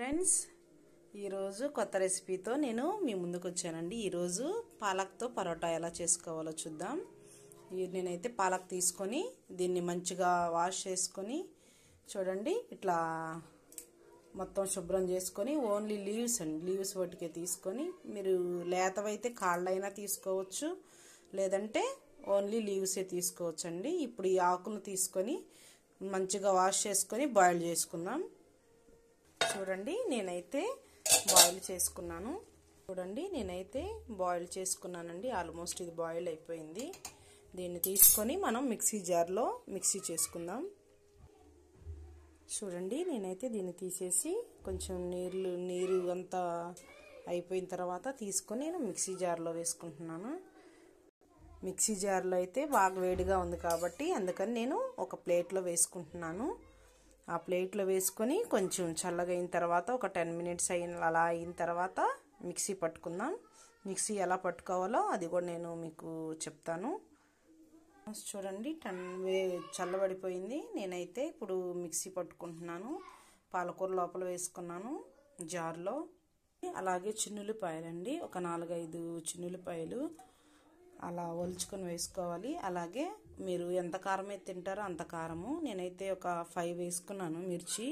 Friends, ఈరోజు కొత్త రెసిపీతో నేను మీ ముందుకు వచ్చానండి. ఈరోజు పాలక్తో పరోటా ఎలా చేసుకోవాలో చూద్దాం. నేనైతే పాలక్ తీసుకొని దీన్ని మంచిగా వాష్ చేసుకొని చూడండి, ఇట్లా మొత్తం శుభ్రం చేసుకొని ఓన్లీ లీవ్స్ వాటికే తీసుకొని, మీరు లేతవైతే కాళ్ళైనా తీసుకోవచ్చు, లేదంటే ఓన్లీ లీవ్సే తీసుకోవచ్చండి. ఇప్పుడు ఈ ఆకులను తీసుకొని మంచిగా వాష్ చేసుకొని బాయిల్ చేసుకుందాం. చూడండి, నేనైతే బాయిల్ చేసుకున్నానండి. ఆల్మోస్ట్ ఇది బాయిల్ అయిపోయింది. దీన్ని తీసుకొని మనం మిక్సీ జార్లో మిక్సీ చేసుకుందాం. చూడండి, నేనైతే దీన్ని తీసేసి కొంచెం నీరు అంతా అయిపోయిన తర్వాత తీసుకొని నేను మిక్సీ జార్లో వేసుకుంటున్నాను. మిక్సీ జార్లో అయితే బాగా వేడిగా ఉంది కాబట్టి అందుకని నేను ఒక ప్లేట్లో వేసుకుంటున్నాను. ఆ ప్లేట్లో వేసుకొని కొంచెం చల్లగా అయిన తర్వాత ఒక 10 మినిట్స్ అలా అయిన తర్వాత మిక్సీ పట్టుకుందాం. మిక్సీ ఎలా పట్టుకోవాలో అది కూడా నేను మీకు చెప్తాను. చూడండి, చల్లబడిపోయింది. నేనైతే ఇప్పుడు మిక్సీ పట్టుకుంటున్నాను. పాలకూర లోపల వేసుకున్నాను జార్లో. అలాగే చిన్నులపాయలండి, ఒక 4-5 చిన్నులపాయలు అలా ఒలుచుకొని వేసుకోవాలి. అలాగే మీరు ఎంత కారం అయితే తింటారో అంత కారము. నేనైతే ఒక 5 వేసుకున్నాను మిర్చి.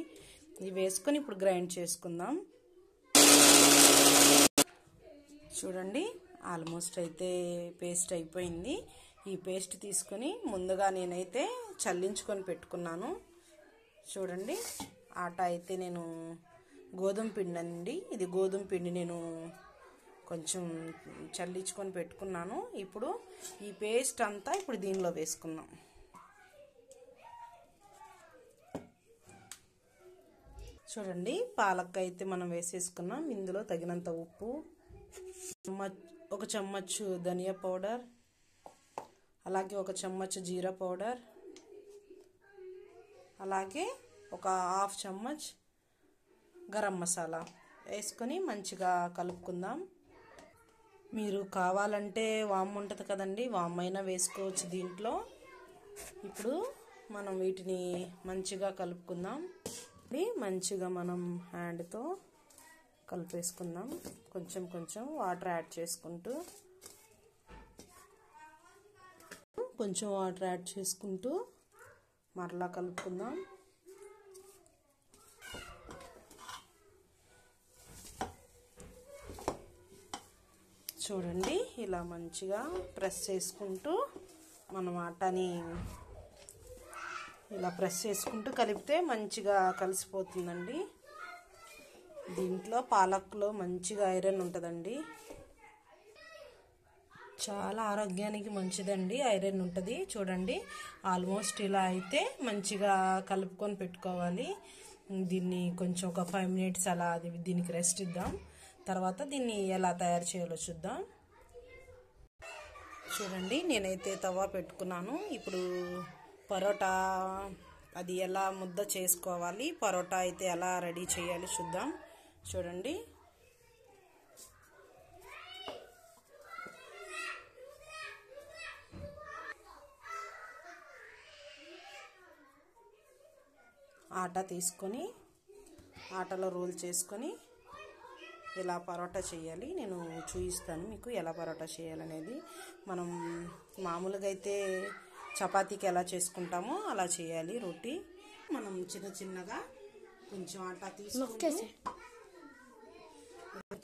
ఇవి వేసుకొని ఇప్పుడు గ్రైండ్ చేసుకుందాం. చూడండి, ఆల్మోస్ట్ అయితే పేస్ట్ అయిపోయింది. ఈ పేస్ట్ తీసుకొని ముందుగా నేనైతే చల్లించుకొని పెట్టుకున్నాను. చూడండి, ఆట అయితే నేను గోధుమ పిండి అండి, ఇది గోధుమ పిండి నేను కొంచెం చల్లించుకొని పెట్టుకున్నాను. ఇప్పుడు ఈ పేస్ట్ అంతా ఇప్పుడు దీనిలో వేసుకుందాం. చూడండి, పాలక్ అయితే మనం వేసేసుకున్నాం. ఇందులో తగినంత ఉప్పు, ఒక చెమ్మచ్చు ధనియా పౌడర్, అలాగే ఒక చెమ్మచ్చు జీరా పౌడర్, అలాగే ఒక హాఫ్ చెమ్మచ్ గరం మసాలా వేసుకొని మంచిగా కలుపుకుందాం. మీరు కావాలంటే వామ్ ఉంటుంది కదండి, వామ్ అయినా వేసుకోవచ్చు దీంట్లో. ఇప్పుడు మనం వీటిని మంచిగా కలుపుకుందాం. మంచిగా మనం హ్యాండ్తో కలిపేసుకుందాం. కొంచెం వాటర్ యాడ్ చేసుకుంటూ మరలా కలుపుకుందాం. చూడండి, ఇలా మంచిగా ప్రెస్ చేసుకుంటూ మనం ఆటని ఇలా ప్రెస్ చేసుకుంటూ కలిపితే మంచిగా కలిసిపోతుందండి. దీంట్లో పాలక్లో మంచిగా ఐరన్ ఉంటుందండి, చాలా ఆరోగ్యానికి మంచిదండి, ఐరన్ ఉంటుంది. చూడండి, ఆల్మోస్ట్ ఇలా అయితే మంచిగా కలుపుకొని పెట్టుకోవాలి. దీన్ని కొంచెం ఒక 5 మినిట్స్ అలా దీనికి రెస్ట్ ఇద్దాం. తర్వాత దీన్ని ఎలా తయారు చేయాలో చూద్దాం. చూడండి, నేనైతే తవా పెట్టుకున్నాను. ఇప్పుడు పరోటా అది ఎలా ముద్ద చేసుకోవాలి, పరోటా అయితే ఎలా రెడీ చేయాలి చూద్దాం. చూడండి, ఆటా తీసుకొని ఆటలో రోల్ చేసుకొని ఇలా పరోటా చేయాలి. నేను చూపిస్తాను మీకు ఎలా పరోటా చేయాలనేది. మనం మామూలుగా అయితే చపాతీకి ఎలా చేసుకుంటామో అలా చేయాలి. రోటీ మనం చిన్నగా కొంచెం ఆటా తీసుకొని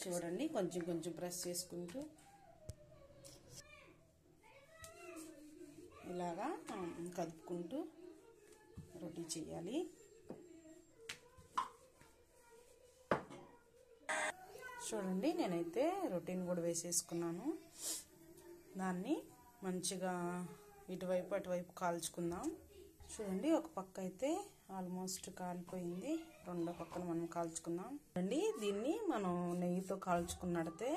చూడండి, కొంచెం ప్రెస్ చేసుకుంటూ ఇలాగా కలుపుకుంటూ రోటీ చేయాలి. చూడండి, నేనైతే రొటీని కూడా వేసేసుకున్నాను. దాన్ని మంచిగా ఇటువైపు అటువైపు కాల్చుకుందాం. చూడండి, ఒక పక్క అయితే ఆల్మోస్ట్ కాలిపోయింది, రెండో పక్కన మనం కాల్చుకుందాం. చూడండి, దీన్ని మనం నెయ్యితో కాల్చుకున్నట్టే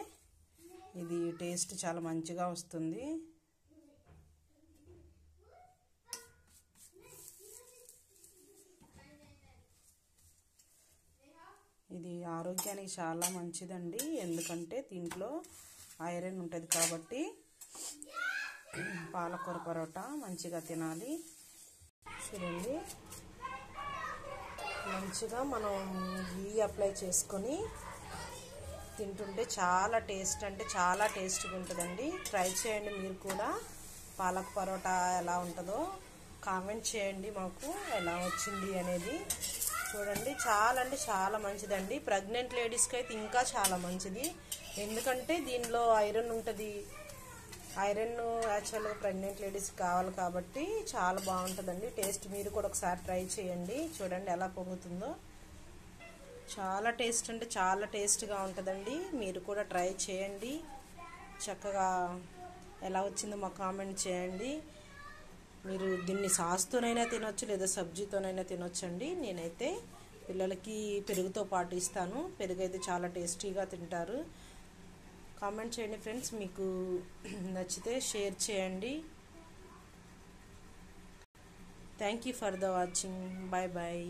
ఇది టేస్ట్ చాలా మంచిగా వస్తుంది. ఇది ఆరోగ్యానికి చాలా మంచిదండి, ఎందుకంటే దీంట్లో ఐరన్ ఉంటుంది కాబట్టి. పాలకూర పరోటా మంచిగా తినాలి. చూడండి, మంచిగా మనం గీ అప్లై చేసుకొని తింటుంటే చాలా టేస్ట్ అంటే చాలా టేస్ట్గా ఉంటుందండి. ట్రై చేయండి మీరు కూడా. పాలక్ పరోటా ఎలా ఉంటుందో కామెంట్ చేయండి మాకు ఎలా వచ్చింది అనేది. చూడండి చాలా అంటే చాలా మంచిదండి. ప్రెగ్నెంట్ లేడీస్కి అయితే ఇంకా చాలా మంచిది, ఎందుకంటే దీనిలో ఐరన్ ఉంటుంది. ఐరన్ యాక్చువల్గా ప్రెగ్నెంట్ లేడీస్కి కావాలి కాబట్టి చాలా బాగుంటుందండి టేస్ట్. మీరు కూడా ఒకసారి ట్రై చేయండి. చూడండి ఎలా పొంగుతుందో. చాలా టేస్ట్ అంటే చాలా టేస్ట్గా ఉంటుందండి. మీరు కూడా ట్రై చేయండి. చక్కగా ఎలా వచ్చిందో మాకు కామెంట్ చేయండి. మీరు దీన్ని సాస్తోనైనా తినొచ్చు లేదా సబ్జీతోనైనా తినొచ్చండి. నేనైతే పిల్లలకి పెరుగుతో పాటు ఇస్తాను. పెరుగు అయితే చాలా టేస్టీగా తింటారు. కామెంట్ చేయండి ఫ్రెండ్స్, మీకు నచ్చితే షేర్ చేయండి. Thank you for the watching. Bye bye.